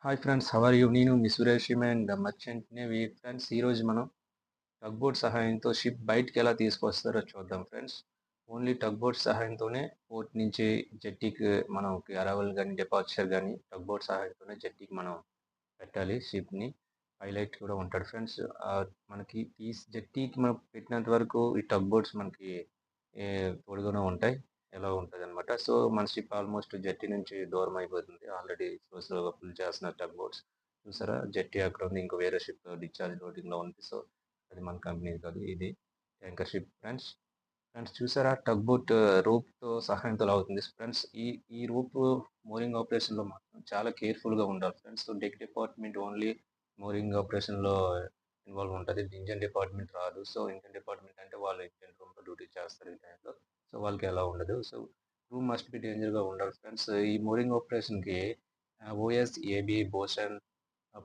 Hi friends, how are you? నేను మీ Suresh and merchant navy. Friends, ఈరోజు మనం టగ్ బోట్ సహాయంతో షిప్ బయటికి ఎలా తీసుకొస్తారో చూద్దాం ఫ్రెండ్స్. ఓన్లీ టగ్ బోట్ సహాయంతోనే పోర్ట్ నుంచి జెట్టీకి మనకి అరైవల్ కానీ డిపార్చర్ కానీ టగ్ బోట్ సహాయంతోనే జెట్టీకి మనం పెట్టాలి షిప్ని. పైలట్ కూడా ఉంటాడు ఫ్రెండ్స్. మనకి జెట్టీకి మనం పెట్టినంత వరకు ఈ టగ్ బోట్స్ మనకి తోడుగానే ఉంటాయి. ఎలా ఉంటుంది అనమాట. సో మన షిప్ ఆల్మోస్ట్ జెట్టి నుంచి దూరం అయిపోతుంది. ఆల్రెడీ స్లోగా ఫుల్ చేస్తున్నారు టగ్ బోట్స్. చూసారా, జెట్టి అక్కడ ఉంది, ఇంకో వేరే షిప్ డిశ్చార్జ్ లోడింగ్ లో ఉంది. సో అది మన కంపెనీ కాదు, ఇది ట్యాంకర్ షిప్ ఫ్రెండ్స్. ఫ్రెండ్స్, చూసారా, టగ్ బోట్ రోప్ తో సహాయంతో అవుతుంది ఫ్రెండ్స్. ఈ ఈ రోప్ మోరింగ్ ఆపరేషన్ లో మాత్రం చాలా కేర్ఫుల్ గా ఉండాలి friends. So deck department only mooring operation లో ఇన్వాల్వ్ ఉంటుంది. ఇంజన్ డిపార్ట్మెంట్ రాదు. సో ఇంజన్ డిపార్ట్మెంట్ అంటే వాళ్ళు ఇంజన్ రూమ్ లో డ్యూటీ చేస్తారు ఈ టైంలో. సో వాళ్ళకి ఎలా ఉండదు. So crew must be danger గా ఉండాలి ఫ్రెండ్స్. ఈ మోరింగ్ ఆపరేషన్ కి ఓఎస్, ఏబి, బోషన్,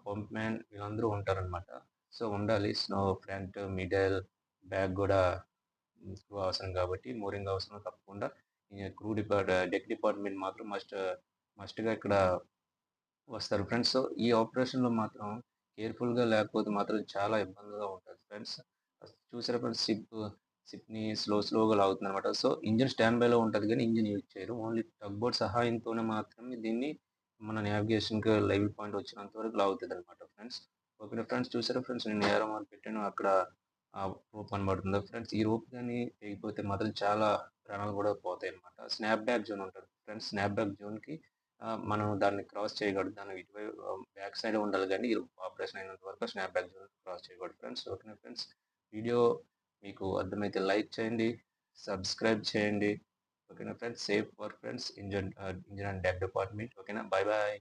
పంప్ మ్యాన్ వీళ్ళందరూ ఉంటారనమాట. సో ఉండాలి. స్నో ఫ్రంట్, మిడిల్, బ్యాక్ కూడా క్రూ అవసరం కాబట్టి మోరింగ్ అవసరం తప్పకుండా. డెక్ డిపార్ట్మెంట్ మాత్రం మస్ట్గా ఇక్కడ వస్తారు ఫ్రెండ్స్. సో ఈ ఆపరేషన్ లో మాత్రం కేర్ఫుల్ గా లేకపోతే మాత్రం చాలా ఇబ్బందిగా ఉంటుంది ఫ్రెండ్స్. చూసారా ఫ్రెండ్స్, షిప్ ని స్లోగా లాగుతుంది అనమాట. సో ఇంజిన్ స్టాండ్ బై లో ఉంటుంది కానీ ఇంజిన్ యూజ్ చేయరు. ఓన్లీ టగ్ బోర్డ్ సహాయంతోనే మాత్రమే దీన్ని మన నావిగేషన్ కి లైవ్ పాయింట్ వచ్చినంత వరకు లాగుతుంది అనమాట ఫ్రెండ్స్. ఓకే ఫ్రెండ్స్, చూసారా ఫ్రెండ్స్, నేను ఏరో మార్క్ పెట్టాను అక్కడ ఆ రోప్ కనబడుతుంది ఫ్రెండ్స్. ఈ రోప్ కానీ తెగిపోతే మాత్రం చాలా ప్రాణాలు కూడా పోతాయి అనమాట. స్నాప్ బ్యాక్ జోన్ ఉంటుంది ఫ్రెండ్స్. స్నాప్ బ్యాక్ జోన్ కి మనం దాన్ని క్రాస్ చేయకూడదు. దాని ఇటువైపు బ్యాక్ సైడ్ ఉండాలి కానీ ఇది ఆపరేషన్ అయినంత వరకు స్నాప్ బ్యాక్ జోన్ క్రాస్ చేయకూడదు ఫ్రెండ్స్. ఓకేనా ఫ్రెండ్స్, వీడియో మీకు అర్థమైతే లైక్ చేయండి, సబ్స్క్రైబ్ చేయండి. ఓకేనా friends, safe work friends. Engine and deck department. ఓకేనా, బాయ్ బాయ్.